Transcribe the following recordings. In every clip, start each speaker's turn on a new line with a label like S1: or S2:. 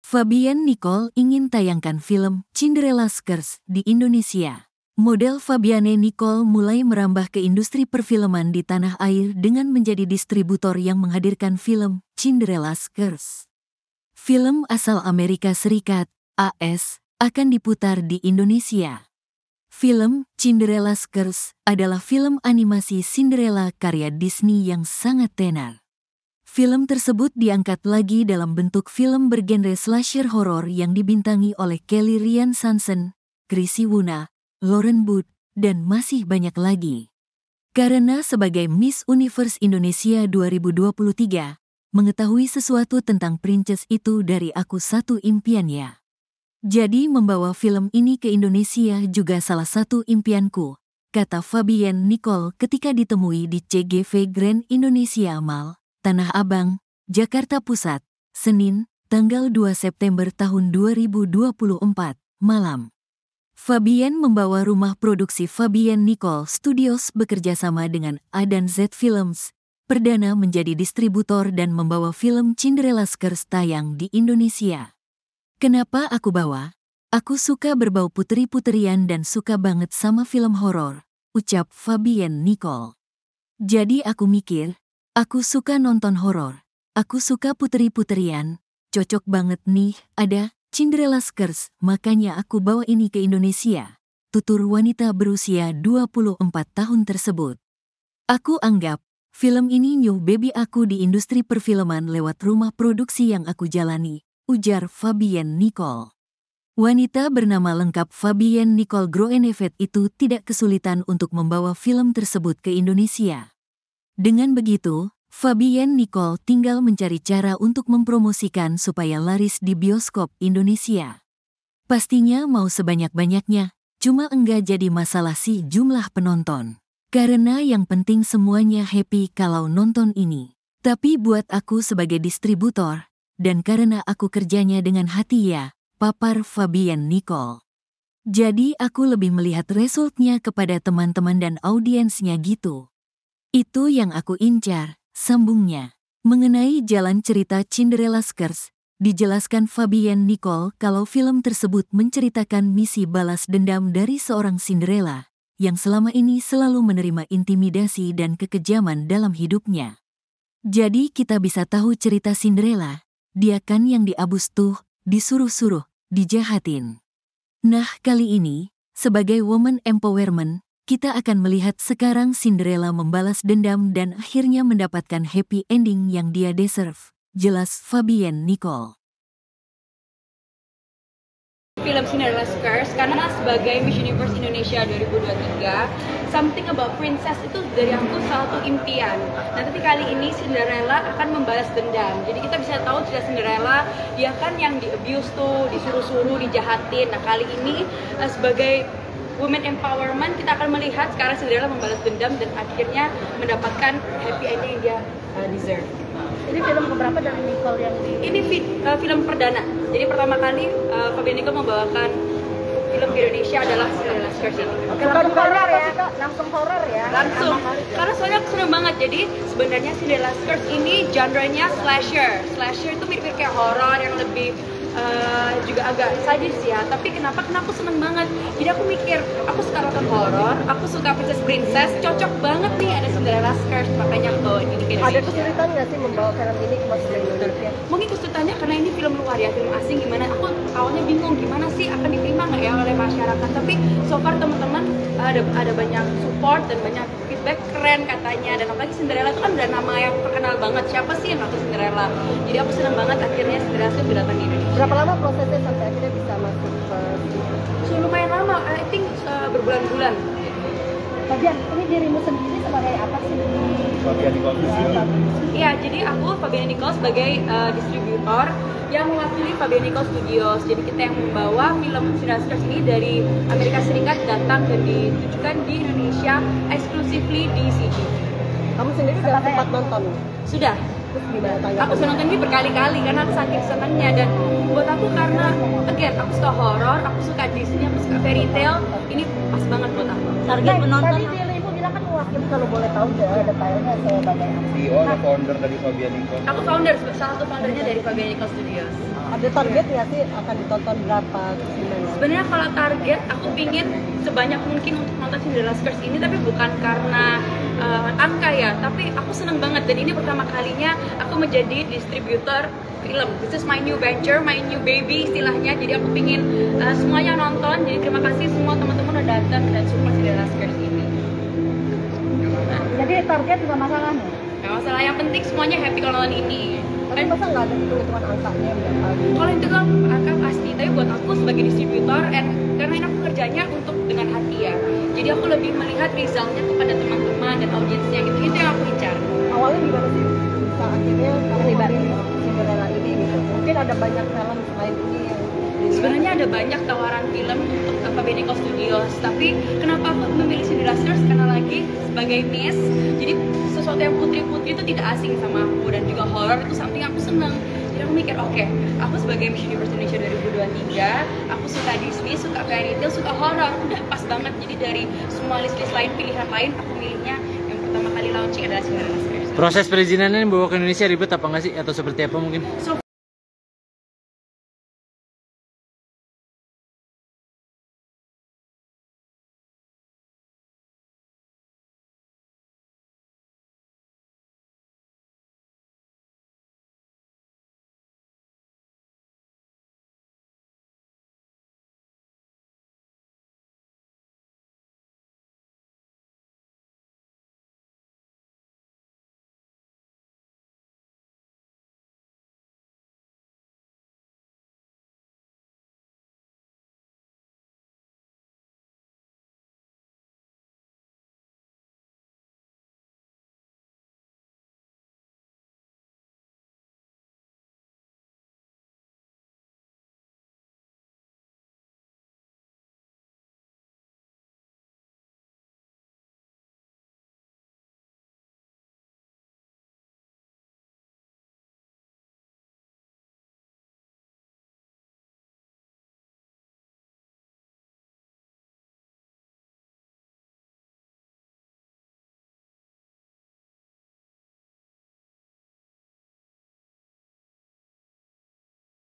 S1: Fabienne Nicole ingin tayangkan film Cinderella's Curse di Indonesia. Model Fabienne Nicole mulai merambah ke industri perfilman di tanah air dengan menjadi distributor yang menghadirkan film Cinderella's Curse. Film asal Amerika Serikat, AS, akan diputar di Indonesia. Film Cinderella's Curse adalah film animasi Cinderella karya Disney yang sangat tenar. Film tersebut diangkat lagi dalam bentuk film bergenre slasher horor yang dibintangi oleh Kelly Ryan Sansen, Chrissy Wuna, Lauren Booth, dan masih banyak lagi. Karena sebagai Miss Universe Indonesia 2023, mengetahui sesuatu tentang princess itu dari aku satu impiannya. Jadi membawa film ini ke Indonesia juga salah satu impianku, kata Fabienne Nicole ketika ditemui di CGV Grand Indonesia Mall, Tanah Abang, Jakarta Pusat, Senin, tanggal 2 September tahun 2024, malam. Fabienne membawa rumah produksi Fabienne Nicole Studios bekerja sama dengan A dan Z Films, perdana menjadi distributor dan membawa film Cinderella's Curse tayang di Indonesia. Kenapa aku bawa? Aku suka berbau puteri-puterian dan suka banget sama film horor, ucap Fabienne Nicole. Jadi aku mikir, aku suka nonton horor, aku suka puteri-puterian, cocok banget nih, ada Cinderella's Curse, makanya aku bawa ini ke Indonesia, tutur wanita berusia 24 tahun tersebut. Aku anggap, film ini new baby aku di industri perfilman lewat rumah produksi yang aku jalani, ujar Fabienne Nicole. Wanita bernama lengkap Fabienne Nicole Groeneveld itu tidak kesulitan untuk membawa film tersebut ke Indonesia. Dengan begitu, Fabienne Nicole tinggal mencari cara untuk mempromosikan supaya laris di bioskop Indonesia. Pastinya mau sebanyak-banyaknya, cuma enggak jadi masalah sih jumlah penonton. Karena yang penting semuanya happy kalau nonton ini. Tapi buat aku sebagai distributor, dan karena aku kerjanya dengan hati ya, papar Fabienne Nicole. Jadi aku lebih melihat resultnya kepada teman-teman dan audiensnya gitu. Itu yang aku incar, sambungnya. Mengenai jalan cerita Cinderella's Curse, dijelaskan Fabienne Nicole kalau film tersebut menceritakan misi balas dendam dari seorang Cinderella, yang selama ini selalu menerima intimidasi dan kekejaman dalam hidupnya. Jadi kita bisa tahu cerita Cinderella, dia kan yang diabus tuh, disuruh-suruh, dijahatin. Nah kali ini, sebagai woman empowerment, kita akan melihat sekarang Cinderella membalas dendam dan akhirnya mendapatkan happy ending yang dia deserve, jelas Fabienne Nicole.
S2: Film Cinderella's Curse karena sebagai Miss Universe Indonesia 2023, something about princess itu dari aku satu impian. Nah, tapi kali ini Cinderella akan membalas dendam. Jadi kita bisa tahu cerita Cinderella, dia kan yang di-abuse tuh, disuruh-suruh, dijahatin. Nah, kali ini sebagai women empowerment, kita akan melihat sekarang Cinderella membalas dendam dan akhirnya mendapatkan happy ending yang dia deserve.
S3: Ini film keberapa dari Nicole yang di...
S2: Ini film perdana. Jadi pertama kali Fabienne Nicole membawakan film di Indonesia adalah Cinderella's Curse ini.
S3: Oke, langsung horor ya? Langsung horor ya?
S2: Langsung. Karena soalnya aku seneng banget. Jadi sebenarnya Cinderella's Curse ini genre-nya slasher. Slasher itu mirip kayak horor yang lebih juga agak sadis ya, tapi kenapa aku seneng banget. Jadi aku mikir, aku suka nonton horor, aku suka princess, cocok banget nih ada Cinderella's Curse, makanya aku ini ke Indonesia.
S3: Ada kesulitan nggak sih membawa film ini ke Indonesia?
S2: Mungkin kesulitannya karena ini film luar ya, film asing gimana, aku awalnya bingung gimana sih akan diterima nggak ya oleh masyarakat, tapi so far teman-teman ada banyak support dan banyak feedback keren katanya, dan apalagi Cinderella itu kan udah nama yang terkenal banget, siapa sih yang ngaku Cinderella. Jadi aku seneng banget akhirnya Cinderella itu datang di Indonesia.
S3: Berapa lama prosesnya sampai akhirnya bisa masuk ke...
S2: So, lumayan lama, I think berbulan-bulan.
S3: Fabienne, ini dirimu sendiri sebagai apa sih?
S4: Fabienne Nicole di sini.
S2: Iya, jadi aku Fabienne Nicole sebagai distributor yang mewakili Fabienne Nicole Studios. Jadi kita yang membawa film Cinderella's Curse ini dari Amerika Serikat datang dan ditujukan di Indonesia exclusively di CGV.
S3: Kamu sendiri sudah sempat nonton?
S2: Sudah. Aku sudah nonton ini berkali-kali karena aku saking senangnya, dan buat aku karena again aku suka horor, aku suka Disney, aku suka fairy tale, ini pas banget buat aku.
S3: Target penonton. Tadi dirimu bilang Cinderella kan mewakili, kalau boleh tahu detailnya sebagai
S4: CEO atau founder dari Fabian Nicole?
S2: Aku founder, salah satu foundernya dari Fabian Nicole Studios.
S3: ada target nggak sih akan ditonton berapa Cinderella?
S2: Sebenarnya kalau target, aku pingin sebanyak mungkin untuk nonton Cinderella Curse ini, tapi bukan karena angka ya, tapi aku seneng banget dan ini pertama kalinya aku menjadi distributor film. This is my new venture, my new baby istilahnya. Jadi aku pingin semuanya nonton. Jadi terima kasih semua teman-teman udah datang dan support Cinderella Curse ini.
S3: Jadi target juga masalah nih.
S2: Gak masalah, yang penting semuanya happy kalau nonton ini.
S3: Tapi masa nggak ada hitung-hitungan angkanya berapa?
S2: Kalau itu kan angka pasti, tapi buat aku sebagai distributor, karena ini aku kerjanya untuk dengan hati ya. Jadi aku lebih melihat resultnya kepada teman-teman dan audiensnya gitu. Itu yang aku incar.
S3: Awalnya gimana sih bisa akhirnya kamu memilih Cinderella ini gitu? Mungkin ada banyak film selain ini yang
S2: Sebenarnya ada banyak tawaran film untuk Fabian Nicole Studios, tapi kenapa aku memilih Cinderella Curse? Karena lagi sebagai Miss, jadi sesuatu yang putri-putri itu tidak asing sama aku, dan juga horror itu something aku seneng. Jadi aku mikir, oke, aku sebagai Miss Universe Indonesia 2023, aku suka Disney, suka fairy tale, suka horror, udah pas banget. Jadi dari semua list-list lain, pilihan lain, aku milihnya yang pertama kali launching adalah Cinderella Curse.
S5: Proses perizinannya bawa ke Indonesia ribet apa nggak sih? Atau seperti apa mungkin?
S2: So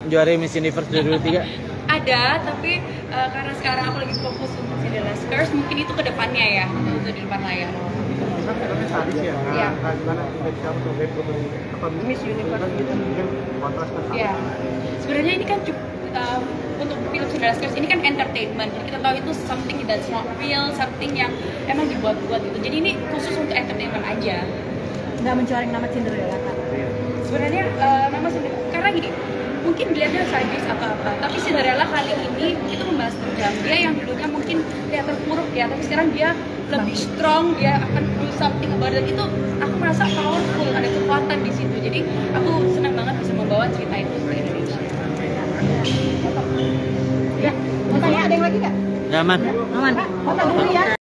S5: Juara Miss Universe 2023?
S2: ada, tapi karena sekarang aku lagi fokus untuk Cinderella Curse, mungkin itu kedepannya ya, untuk di depan layar.
S4: Filmnya sadis ya?
S2: Iya.
S4: Gimana kita untuk reproduksi apa
S2: Miss Universe
S4: gitu mungkin kontras ke
S2: Iya. Sebenarnya ini kan untuk film Cinderella Curse ini kan entertainment. Jadi kita tahu itu something that's not real, something yang emang dibuat-buat gitu. Jadi ini khusus untuk entertainment aja.
S3: nggak mencoreng nama Cinderella kan?
S2: Sebenarnya nama Cinderella karena gini, mungkin dilihatnya sadis apa-apa, tapi Cinderella kali ini itu membahas dendam. Dia yang dulunya mungkin kelihatan buruk ya, tapi sekarang dia lebih strong, dia akan do something about it. Itu aku merasa powerful, ada kekuatan di situ. Jadi aku senang banget bisa membawa cerita itu ke Indonesia.
S3: Ya, mau tanya ada yang lagi nggak?
S5: Nyaman.
S3: Aman. Foto dulu ya.